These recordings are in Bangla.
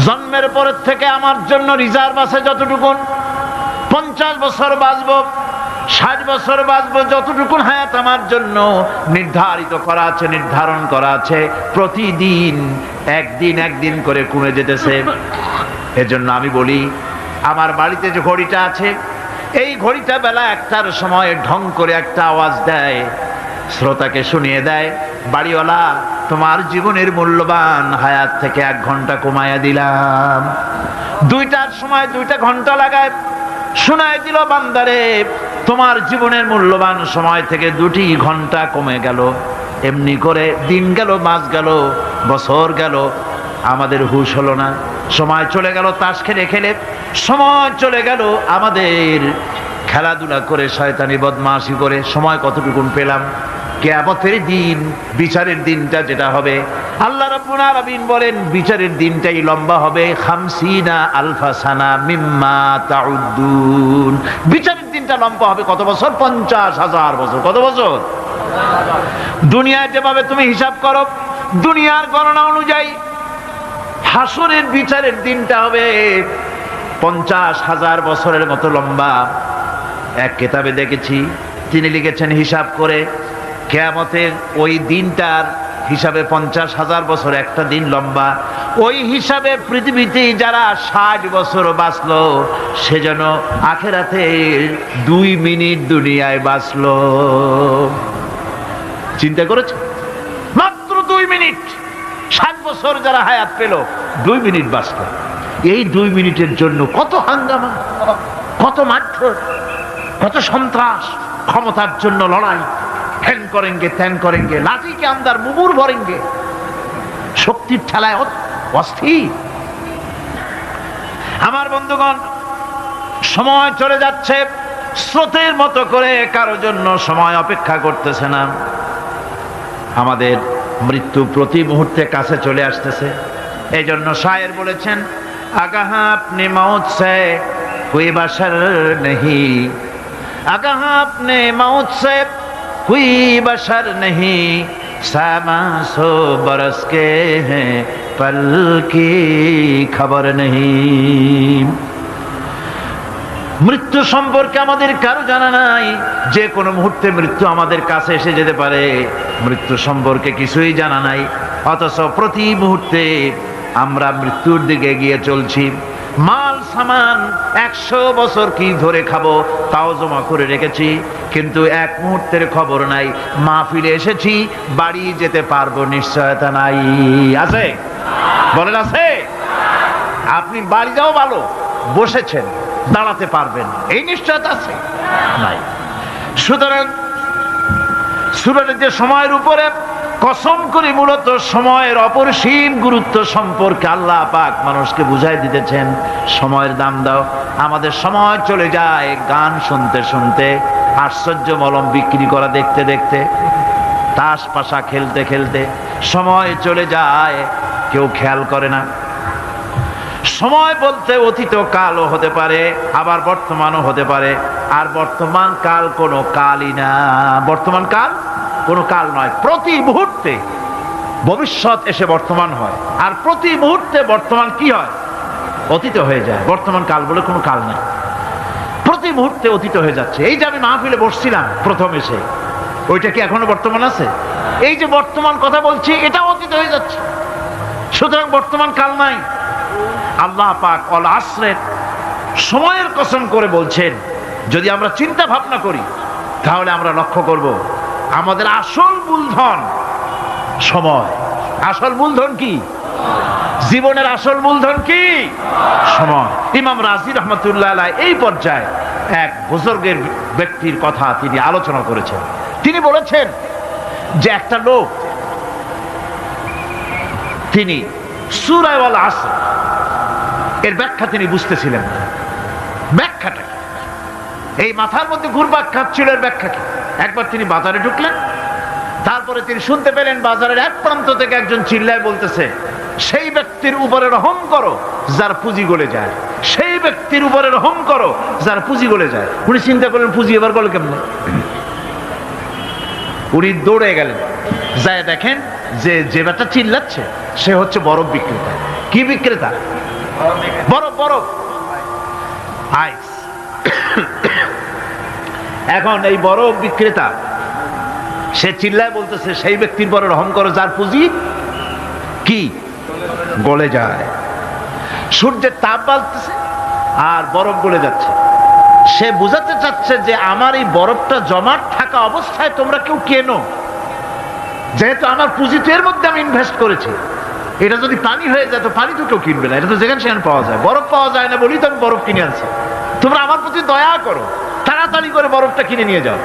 জন্মের পরের থেকে আমার জন্য রিজার্ভ আছে যতটুকু, 50 বছর বাঁচবো, 60 বছর বাঁচবো, যতটুকু হায়াত আমার জন্য নির্ধারিত করা আছে, নির্ধারণ করা আছে, প্রতিদিন একদিন করে কমে যেতেছে। এজন্য আমি বলি, আমার বাড়িতে যে ঘড়িটা আছে, এই ঘড়িটা বেলা 1টার সময় ঢং করে একটা আওয়াজ দেয়, শ্রোতাকে শুনিয়ে দেয়, বাড়িওয়ালা তোমার জীবনের মূল্যবান হায়াত থেকে 1 ঘন্টা কমায়া দিলাম। 2টার সময় 2টা ঘন্টা লাগায় শোনায় দিল, বান্দারে তোমার জীবনের মূল্যবান সময় থেকে 2টি ঘন্টা কমে গেল। এমনি করে দিন গেল, মাস গেল, বছর গেল, আমাদের হুঁশ হলো না। সময় চলে গেল তাস খেলে খেলে, সময় চলে গেল আমাদের খেলাধুলা করে, শয়তানি বদমাশি করে। সময় কতটুকু পেলাম? কিয়ামতের দিন, বিচারের দিনটা যেটা হবে, আল্লাহ রাব্বুল আলামিন বলেন বিচারের দিনটাই লম্বা হবে 50 আলফা সানা মিম্মা তাউদ্দুন। বিচারের দিনটা লম্বা হবে কত বছর? 50,000 বছর। কত বছর? দুনিয়ায় যেভাবে তুমি হিসাব করো, দুনিয়ার গণনা অনুযায়ী হাসরের বিচারের দিনটা হবে 50,000 বছরের মতো লম্বা। এক কিতাবে দেখেছি, তিনি লিখেছেন হিসাব করে, কিয়ামতের ওই দিনটার হিসাবে 50,000 বছর একটা দিন লম্বা। ওই হিসাবে পৃথিবীতে যারা 60 বছর বাঁচলো, সে যেন আখেরাতে 2 মিনিট দুনিয়ায় বাঁচলো। চিন্তা করেছে? মাত্র 2 মিনিট। 60 বছর যারা হায়াত পেল, 2 মিনিট বাঁচলো। এই 2 মিনিটের জন্য কত হাঙ্গামা, কত মারধর, কত সন্ত্রাস, ক্ষমতার জন্য লড়াই, ধ্যান করেঙ্গে ত্যান করেঙ্গে, লাঠিকে আন্দার মুগুর ভরেঙ্গে, শক্তির ঠেলায় অস্থির। আমার বন্ধুগণ, সময় চলে যাচ্ছে স্রোতের মতো করে, কারো জন্য সময় অপেক্ষা করতেছে না। আমাদের মৃত্যু প্রতি মুহূর্তে কাছে চলে আসতেছে। এই জন্য শায়ের বলেছেন, আগাহ আপনি মৌত সে কোই বাশার নেহি, আগাহ আপনি মৌত সে कोई बशर नहीं, सामा सो बरस के हैं पल की खबर नहीं। মৃত্যু সম্পর্কে আমাদের কারো জানা নাই, যে কোনো মুহূর্তে মৃত্যু আমাদের কাছে এসে যেতে পারে। মৃত্যু সম্পর্কে কিছুই জানা নাই, অথচ প্রতি মুহূর্তে আমরা মৃত্যুর দিকে এগিয়ে চলছি। মাল সামান 100 বছর কি ধরে খাবো তাও জমা করে রেখেছি, কিন্তু এক মুহূর্তের খবর নাই। মাহফিলে এসেছি, বাড়ি যেতে পারবো নিশ্চয়তা নাই। আছে? বলেন আছে? আপনি বাড়ি যাও ভালো, বসেছেন, দাঁড়াতে পারবেন এই নিশ্চয়তা আছে? নাই। সুতরাং সূরার যে সময়ের উপরে কসম করে মূলত সময়ের অপরিসীম গুরুত্ব সম্পর্কে আল্লাহ পাক মানুষকে বুঝাই দিতেছেন। সময়ের দাম দাও। আমাদের সময় চলে যায় গান শুনতে শুনতে, আশ্চর্য মলম বিক্রি করা দেখতে দেখতে, তাস পাশা খেলতে খেলতে সময় চলে যায়, কেউ খেয়াল করে না। সময় বলতে অতীত কালও হতে পারে, আবার বর্তমানও হতে পারে। আর বর্তমান কাল কোনো কালই না। বর্তমান কাল কোনো কাল নয়। প্রতি মুহূর্তে ভবিষ্যৎ এসে বর্তমান হয়, আর প্রতি মুহূর্তে বর্তমান কি হয়? অতীত হয়ে যায়। বর্তমান কাল বলে কোনো কাল নেই, প্রতি মুহূর্তে অতীত হয়ে যাচ্ছে। এই যে আমি মাহফিলে বসছিলাম প্রথম এসে, ওইটা কি এখনো বর্তমান আছে? এই যে বর্তমান কথা বলছি, এটাও অতীত হয়ে যাচ্ছে। সুতরাং বর্তমান কাল নাই। আল্লাহ পাক অল আসরের সময়ের কসম করে বলছেন। যদি আমরা চিন্তা ভাবনা করি তাহলে আমরা লক্ষ্য করব আমাদের আসল মূলধন সময়। আসল মূলধন কি? জীবনের আসল মূলধন কি? সময়। ইমাম রাজি রহমতুল্লাহ আলাইহি এই পর্যায়ে এক বুজুর্গের ব্যক্তির কথা তিনি আলোচনা করেছেন। তিনি বলেছেন যে একটা লোক, তিনি সূরা আল আসর এর ব্যাখ্যা তিনি বুঝতেছিলেন না। ব্যাখ্যাটা কি? এই মাথার মধ্যে ঘুরপাক খাচ্ছিল এর ব্যাখ্যা কি? একবার তিনি বাজারে ঢুকলেন, তারপরে তিনি শুনতে পেলেন বাজারের এক প্রান্ত থেকে একজন চিল্লায় বলতেছে, সেই ব্যক্তির উপরে রহম করো যার পুঁজি গলে যায়, সেই ব্যক্তির উপরে রহম করো যার পুঁজি গলে যায়। উনি চিন্তা করলেন পুঁজি এবার গলে কেমন? উনি দৌড়ে গেলেন, যায় দেখেন যে যে ব্যাটা চিল্লাচ্ছে সে হচ্ছে বরফ বিক্রেতা। কি বিক্রেতা? বরফ, বরফ, আইস। এখন এই বরফ বিক্রেতা সে চিল্লায় বলতেছে, সেই ব্যক্তির বড় রহম করো যার পুঁজি কি গলে যায়। সূর্যের তাপ বাড়তেছে আর বরফ গলে যাচ্ছে। সে বুঝাতে চাচ্ছে যে আমার এই বরফটা জমাট থাকা অবস্থায় তোমরা কেউ কেনো, যেহেতু আমার পুঁজি তো এর মধ্যে আমি ইনভেস্ট করেছি। এটা যদি পানি হয়ে যায় তো পানি তো কেউ কিনবে না, এটা তো যেখানে সেখানে পাওয়া যায়। বরফ পাওয়া যায় না বলি তো আমি বরফ কিনে আনছি। তোমরা আমার প্রতি দয়া করো, তাড়াতাড়ি করে বরফটা কিনে নিয়ে যাও।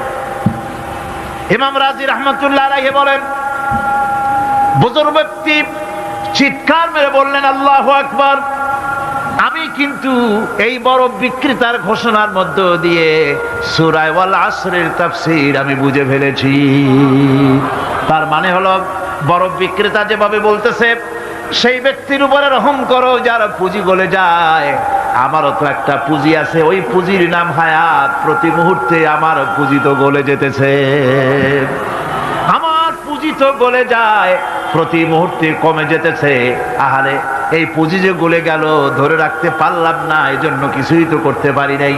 ইমাম রাজি রহমতুল্লাহ আলাইহি বলেন, বুজুর্গ ব্যক্তি চিৎকার মেরে বললেন, আল্লাহু আকবার, আমি কিন্তু এই বরফ বিক্রেতার ঘোষণার মধ্য দিয়ে সূরা ওয়াল আসরের তাফসীর আমি বুঝে ফেলেছি। তার মানে হলো, বরফ বিক্রেতা যেভাবে বলতেছে, সেই ব্যক্তির উপরে রহম করো যার পুঁজি গলে যায়। আমারও তো একটা পুঁজি আছে, ওই পুঁজির নাম হায়াত। প্রতি মুহূর্তে আমার পুঁজি তো গলে যেতেছে, আমার পুঁজি তো গলে যায়, প্রতি মুহূর্তে কমে যেতেছে। আহারে, এই পুঁজি যে গলে গেল ধরে রাখতে পারলাম না, এই জন্য কিছুই তো করতে পারি নাই।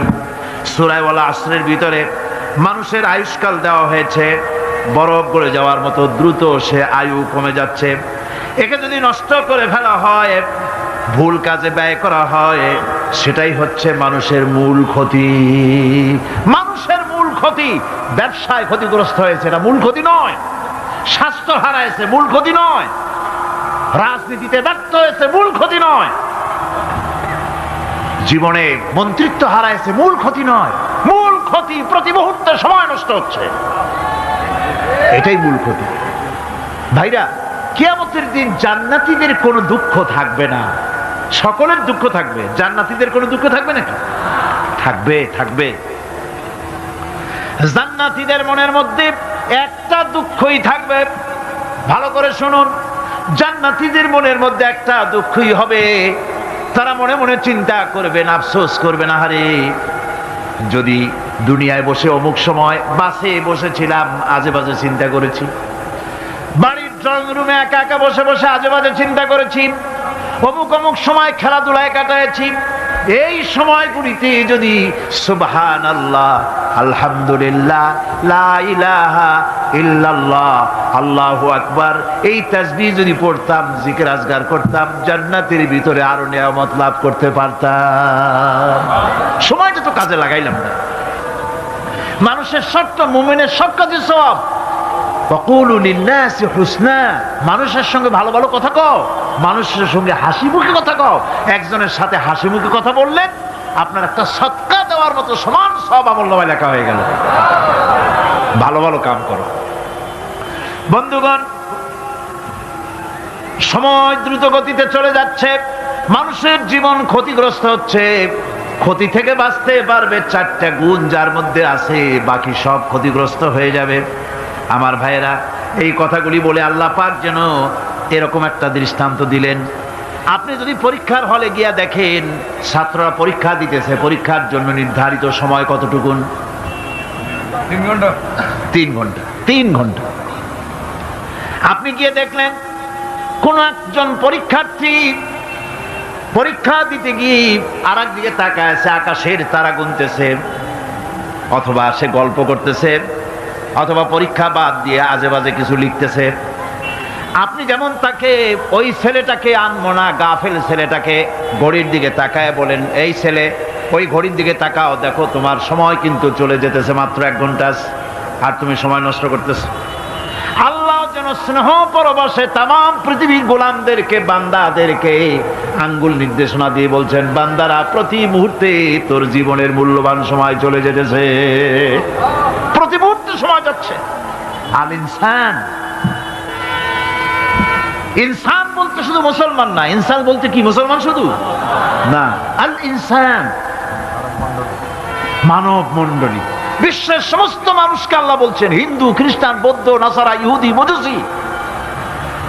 সূরা ওয়াল আসরের ভিতরে মানুষের আয়ুষ্কাল দেওয়া হয়েছে, বরফ গলে যাওয়ার মতো দ্রুত সে আয়ু কমে যাচ্ছে। একে যদি নষ্ট করে ফেলা হয়, ভুল কাজে ব্যয় করা হয়, সেটাই হচ্ছে মানুষের মূল ক্ষতি। মানুষের মূল ক্ষতি। ব্যবসায় ক্ষতিগ্রস্ত হয়েছে, এটা মূল ক্ষতি নয়। স্বাস্থ্য হারাইছে, মূল ক্ষতি নয়। রাজনীতিতে ব্যর্থ হয়েছে, মূল ক্ষতি নয়। জীবনে মন্ত্রিত্ব হারাইছে, মূল ক্ষতি নয়। মূল ক্ষতি প্রতি মুহূর্তে সময় নষ্ট হচ্ছে, এটাই মূল ক্ষতি। ভাইরা, কিয়ামতের দিন জান্নাতীদের কোনো দুঃখ থাকবে না, সকলের দুঃখ থাকবে। জান্নাতীদের কোনো দুঃখ থাকবে নাকি? থাকবে, থাকবে। জান্নাতীদের মনের মধ্যে একটা দুঃখই থাকবে। ভালো করে শুনুন, জান্নাতীদের মনের মধ্যে একটা দুঃখই হবে। তারা মনে মনে চিন্তা করবেন, আফসোস করবেন, আহারে যদি দুনিয়ায় বসে অমুক সময় বাসে বসেছিলাম, আজে বাজে চিন্তা করেছি, বাড়ির ড্রয়িং রুমে একা একা বসে বসে আজে বাজে চিন্তা করেছি, অমুক অমুক সময় খেলাধুলায় কাটাইছি। এই সময়গুলিতে যদি সুবহানাল্লাহ, আলহামদুলিল্লাহ, লা ইলাহা ইল্লাল্লাহ, আল্লাহু আকবার, এই তাসবিহ যদি পড়তাম, জিকির আজগার করতাম, জান্নাতের ভিতরে আরো নিয়ামত লাভ করতে পারতাম। সময়টা তো কাজে লাগাইলাম না। মানুষের শর্ত, মুমিনের সব কাজে সওয়াব। ওয়াকুলু লিন্নাসি হুসনা, মানুষের সঙ্গে ভালো ভালো কথা কও, মানুষের সঙ্গে হাসি মুখে কথা কও। একজনের সাথে হাসি মুখে কথা বললেন, আপনার একটা সদকা দেওয়ার মতো সমান সব আমলনামায় লেখা হয়ে গেল। ভালো ভালো কাম করো। বন্ধুগণ, সময় দ্রুত গতিতে চলে যাচ্ছে, মানুষের জীবন ক্ষতিগ্রস্ত হচ্ছে। ক্ষতি থেকে বাঁচতে পারবে চারটা গুণ যার মধ্যে আছে, বাকি সব ক্ষতিগ্রস্ত হয়ে যাবে। আমার ভাইয়েরা, এই কথাগুলি বলে আল্লাহ পাক যেন এরকম একটা দৃষ্টান্ত দিলেন। আপনি যদি পরীক্ষার হলে গিয়া দেখেন, ছাত্ররা পরীক্ষা দিতেছে, পরীক্ষার জন্য নির্ধারিত সময় কতটুকুন? 3 ঘন্টা। 3 ঘন্টা। 3 ঘন্টা। আপনি গিয়ে দেখলেন কোন একজন পরীক্ষার্থী পরীক্ষা দিতে গিয়ে আর একদিকে তাকায় আছে, আকাশের তারা গুনতেছে, অথবা সে গল্প করতেছে, অথবা পরীক্ষা বাদ দিয়ে আজে বাজে কিছু লিখতেছে। আপনি যেমন তাকে, ওই ছেলেটাকে আনবো না, গাফেল ছেলেটাকে ঘড়ির দিকে তাকায় বলেন, এই ছেলে ওই ঘড়ির দিকে তাকাও, দেখো তোমার সময় কিন্তু চলে যেতেছে মাত্র 1 ঘন্টা, আর তুমি সময় নষ্ট করতেছ। আল্লাহ যেন স্নেহ পরবশে তামাম পৃথিবীর গোলামদেরকে, বান্দাদেরকে আঙ্গুল নির্দেশনা দিয়ে বলছেন, বান্দারা প্রতি মুহূর্তে তোর জীবনের মূল্যবান সময় চলে যেতেছে, প্রতি মুহূর্তে সময় যাচ্ছে। আল ইনসান, ইনসান বলতে শুধু মুসলমান না, ইনসান বলতে কি মুসলমান শুধু না, আল ইনসান মানব মণ্ডলী, বিশ্বের সমস্ত মানুষকে আল্লাহ বলছেন, হিন্দু, খ্রিস্টান, বৌদ্ধ, নাসারা, ইহুদি, মজুসি,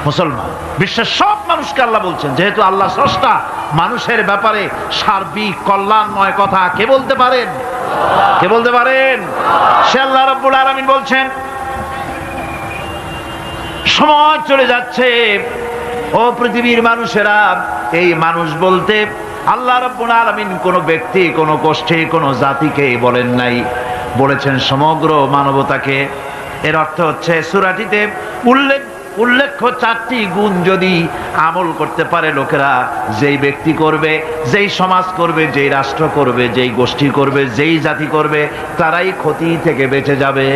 মুসলমান, বিশ্বের সব মানুষকে আল্লাহ বলছেন। যেহেতু আল্লাহ স্রষ্টা, মানুষের ব্যাপারে সার্বিক কল্যাণময় কথা কে বলতে পারেন? কে বলতে পারেন? সে আল্লাহ রাব্বুল আলামিন বলছেন, সময় চলে যাচ্ছে, ও পৃথিবীর মানুষেরা এই মানুষ বলতে আল্লাহ রাব্বুল আলামিন কোন ব্যক্তি, কোন গোষ্ঠী, কোন জাতিকে বলেন নাই, বলেছেন সমগ্র মানবতাকে। এর অর্থ হচ্ছে সূরাটিতে উল্লেখ্য 4টি গুণ যদি আমল করতে পারে লোকেরা, যেই ব্যক্তি করবে, যেই সমাজ করবে, যেই রাষ্ট্র করবে, যেই গোষ্ঠী করবে, যেই জাতি করবে, তারাই ক্ষতি থেকে বেঁচে যাবে।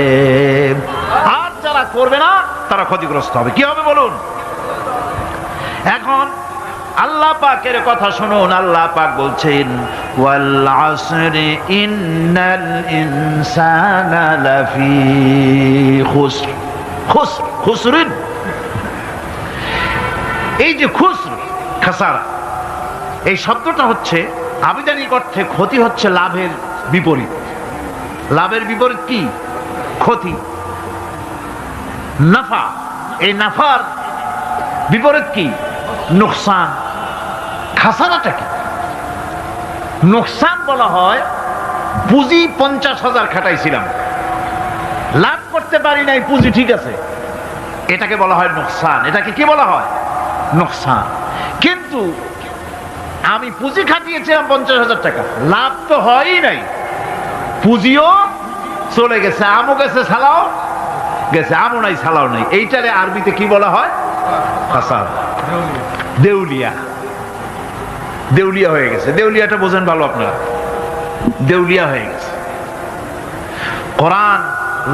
আর যারা করবে না তারা ক্ষতিগ্রস্ত হবে। কি হবে বলুন? এখন আল্লাহ পাকের কথা শুনুন। আল্লাহ পাক বলছেন ওয়াল আসরি ইন্নাল ইনসানা লাফি খুসর। খুসরিন, এই যে খুসর, খাসারা, এই শব্দটা হচ্ছে আবিধানিক অর্থে ক্ষতি হচ্ছে লাভের বিপরীত। লাভের বিপরীত কি? ক্ষতি। নাফা, এই নাফার বিপরীত কি? নোকসান। খাসারাটা কি? নোকসান বলা হয় পুঁজি 50,000 খাটাইছিলাম, লাভ করতে পারি নাই, পুঁজি ঠিক আছে, এটাকে বলা হয় নোকসান। এটাকে কি বলা হয়? নোকসান। কিন্তু আমি পুঁজি খাটিয়েছিলাম 50,000 টাকা, লাভ তো হয়ই নাই, পুঁজিও চলে গেছে, আমও গেছে, সালাও গেছে, আমও নাই, সালাও নাই। এইটারে আরবিতে কি বলা হয়? খাসারা। দেউলিয়া। দেউলিয়া হয়ে গেছে। দেউলিয়াটা বোঝেন ভালো আপনারা, দেউলিয়া হয়ে গেছে। কোরআন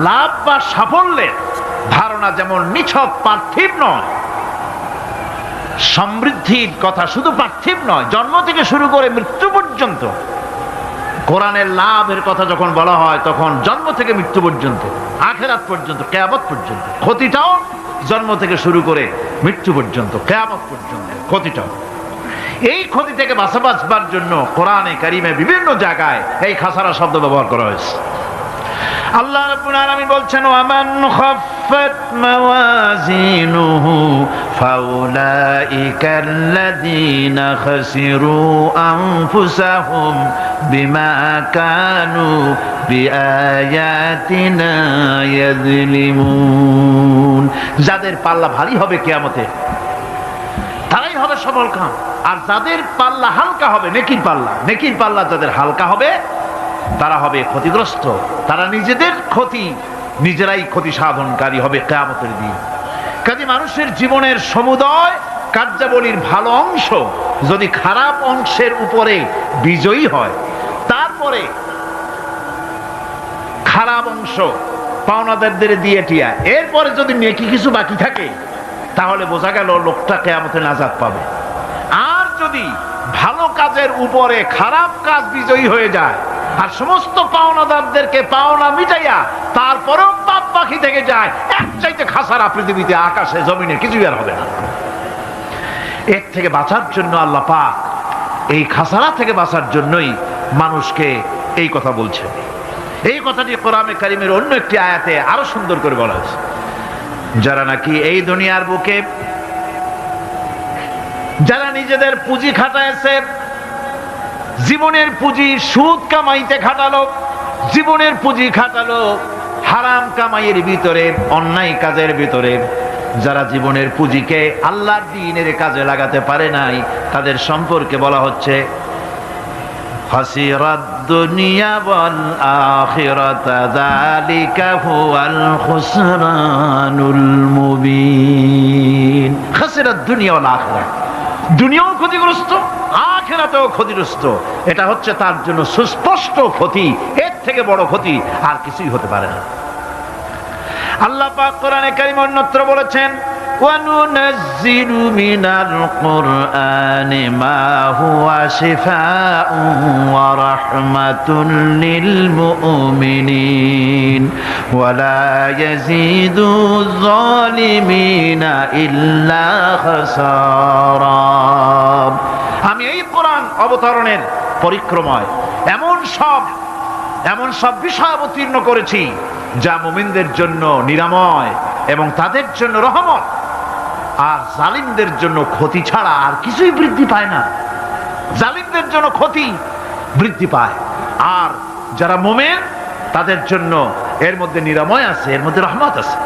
লাভ বা সাফল্যের ধারণা যেমন নিছক পার্থিব নয়, সমৃদ্ধির কথা শুধু পার্থিব নয়, জন্ম থেকে শুরু করে মৃত্যু পর্যন্ত কোরআনের লাভের কথা যখন বলা হয় তখন জন্ম থেকে মৃত্যু পর্যন্ত, আখিরাত পর্যন্ত, কিয়ামত পর্যন্ত। ক্ষতিটাও জন্ম থেকে শুরু করে মৃত্যু পর্যন্ত, কিয়ামত পর্যন্ত ক্ষতিটাও। এই ক্ষতি থেকে বাঁচবার জন্য কোরআনে কারিমে বিভিন্ন জায়গায় এই খাসারা শব্দ ব্যবহার করা হয়েছে। আল্লাহ রাব্বুল আলামিন বলছেন ওয়ামান খাফফাত মাওয়াজিনুহু ফাউলাইকাল্লাযীনা খাসিরু আনফুসাহুম বিমা কানু বিআয়াতিনা ইয়াযলিমুন। যাদের পাল্লা ভারী হবে কিয়ামতে তারাই হবে সফলকাম, আর যাদের পাল্লা হালকা হবে, নেকির পাল্লা যাদের হালকা হবে তারা হবে ক্ষতিগ্রস্ত। তারা নিজেদের ক্ষতি নিজেরাই ক্ষতি সাধনকারী হবে কিয়ামতের দিন। কাজে মানুষের জীবনের সমুদয় কার্যাবলীর ভালো অংশ যদি খারাপ অংশের উপরে বিজয়ী হয়, তারপরে খারাপ অংশ পাওনাদারদের দিয়ে টিয়া, এরপরে যদি নেকি কিছু বাকি থাকে, তাহলে বোঝা গেল লোকটা কিয়ামতে নাজাত পাবে। আর যদি ভালো কাজের উপরে খারাপ কাজ বিজয়ী হয়ে যায় আর সমস্ত পাওনাদারদেরকে পাওনা মিটাইয়া তারপরেও পাপ বাকি থেকে যায়, এক চাইতে খাসারা পৃথিবীতে, আকাশে, জমিনে কিছুই আর হবে না। এর থেকে বাঁচার জন্য আল্লাহ পাক এই খাসারা থেকে বাঁচার জন্যই মানুষকে এই কথা বলছে। এই কথাটি কোরআনে কারিমের অন্য একটি আয়াতে আরো সুন্দর করে বলা হয়েছে। যারা নাকি এই দুনিয়ার বুকে যারা নিজেদের পুঁজি খাটাইছে, জীবনের পুঁজি সুদ কামাইতে খাটালো, জীবনের পুঁজি খাটালো হারাম কামাইয়ের ভিতরে, অন্যায় কাজের ভিতরে, যারা জীবনের পুঁজিকে আল্লাহর দ্বীনের কাজে লাগাতে পারে নাই, তাদের সম্পর্কে বলা হচ্ছে খাসিরাদ দুনিয়া ওয়াল আখিরাতা যালিকা হুয়াল খুসরানুল মুবিন। খাসিরাদ দুনিয়া ওয়াল আখিরাত, দুনিয়াও ক্ষতিগ্রস্ত, আখিরাতেও ক্ষতিগ্রস্ত। এটা হচ্ছে তার জন্য সুস্পষ্ট ক্ষতি, এর থেকে বড় ক্ষতি আর কিছুই হতে পারে না। আল্লাহ পাক কোরআনে কারীম অন্যত্র বলেছেন وَنُنَزِّلُ مِنَ الْقُرْآنِ مَا هُوَ شِفَاءٌ وَرَحْمَةٌ لِلْمُؤْمِنِينَ وَلَا يَزِيدُ الظَّالِمِينَ إِلَّا خَسَارًا। আমি এই কোরআন অবতরণের পরিক্রমায় এমন সব বিষয় অবতীর্ণ করেছি যা মুমিনদের জন্য নিরাময় এবং তাদের জন্য রহমত, আর জালিমদের জন্য ক্ষতি ছাড়া আর কিছুই বৃদ্ধি পায় না। জালিমদের জন্য ক্ষতি বৃদ্ধি পায়, আর যারা মুমিন তাদের জন্য এর মধ্যে নিরাময় আছে, এর মধ্যে রহমত আছে।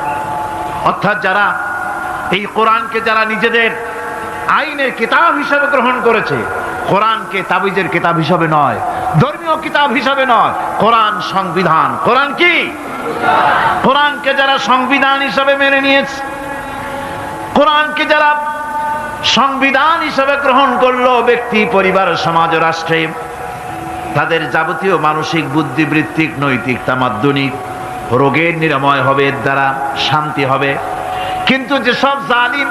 অর্থাৎ যারা এই কোরআনকে যারা নিজেদের আইনের কিতাব হিসাবে গ্রহণ করেছে। কোরআনকে তাবিজের কিতাব হিসাবে নয়, ধর্মীয় কিতাব হিসাবে নয়। কোরআন সংবিধান। কোরআন কি? কোরআনকে যারা সংবিধান হিসাবে মেনে নিয়েছে, কোরআনকে যারা সংবিধান হিসাবে গ্রহণ করলো, ব্যক্তি, পরিবার, সমাজ, রাষ্ট্রে তাদের যাবতীয় মানসিক, বুদ্ধিবৃত্তিক, নৈতিক, তামাদ্দুনিক রোগের নিরাময় হবে, এর দ্বারা শান্তি হবে। কিন্তু যেসব জালিম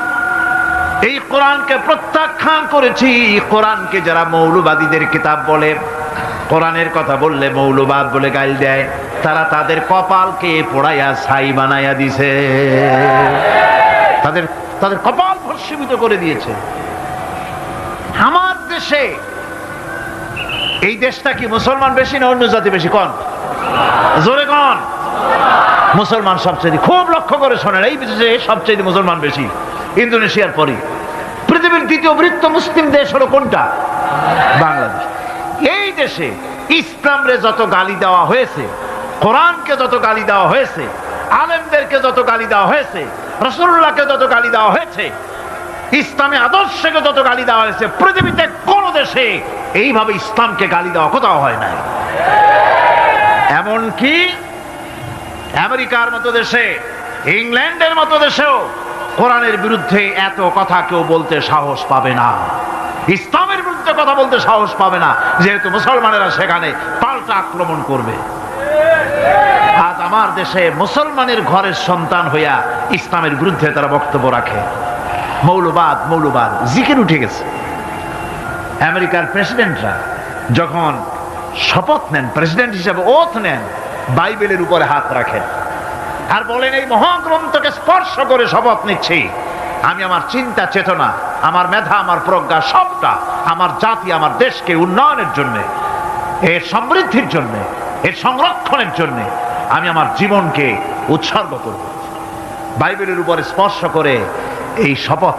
এই কোরআনকে প্রত্যাখ্যান করেছি, কোরআনকে যারা মৌলবাদীদের কিতাব বলে, কোরআনের কথা বললে মৌলবাদ বলে গাইল দেয়, তারা তাদের কপালকে পোড়াইয়া ছাই বানাইয়া দিছে, তাদের তাদের কপাল ভস্মীভূত করে দিয়েছে। আমার দেশে, এই দেশটা কি মুসলমান বেশি না অন্য জাতি বেশি? কোন? জোরে কোন? মুসলমান সবচেয়ে। খুব লক্ষ্য করে শোনেন, এই দেশে সবচেয়ে মুসলমান বেশি, ইন্দোনেশিয়ার পরই। পৃথিবীর দ্বিতীয় বৃহত্তম মুসলিম দেশ হলো কোনটা? বাংলাদেশ। এই দেশে ইসলামরে যত গালি দেওয়া হয়েছে, কোরআনকে যত গালি দেওয়া হয়েছে, আলেমদেরকে যত গালি দেওয়া হয়েছে, রাসূলুল্লাহকে যত গালি দেওয়া হয়েছে, ইসলামী আদর্শকে যত গালি দেওয়া হয়েছে, পৃথিবীতে কোন দেশে এইভাবে ইসলামকে গালি দেওয়া কোথাও হয় নাই। এমনকি আমেরিকার মতো দেশে, ইংল্যান্ডের মতো দেশেও কোরআনের বিরুদ্ধে এত কথা কেউ বলতে সাহস পাবে না, ইসলামের বিরুদ্ধে কথা বলতে সাহস পাবে না, যেহেতু মুসলমানেরা সেখানে পাল্টা আক্রমণ করবে। আজ আমার দেশে মুসলমানের ঘরের সন্তান হইয়া ইসলামের বিরুদ্ধে তারা বক্তব্য রাখে। মৌলবাদ, মৌলবাদ, জিকির উঠে গেছে। আমেরিকার প্রেসিডেন্টরা যখন শপথ নেন, প্রেসিডেন্ট হিসেবে ওথ নেন, বাইবেলের উপরে হাত রাখেন আর বলেন, এই মহাগ্রন্থকে স্পর্শ করে শপথ নিচ্ছি, আমি আমার চিন্তা চেতনা, আমার মেধা, আমার প্রজ্ঞা সবটা আমার জাতি, আমার দেশকে উন্নয়নের জন্য, এর সমৃদ্ধির জন্য, এর সংরক্ষণের জন্য আমি আমার জীবনকে উৎসর্গ করব। বাইবেলের উপরে স্পর্শ করে এই শপথ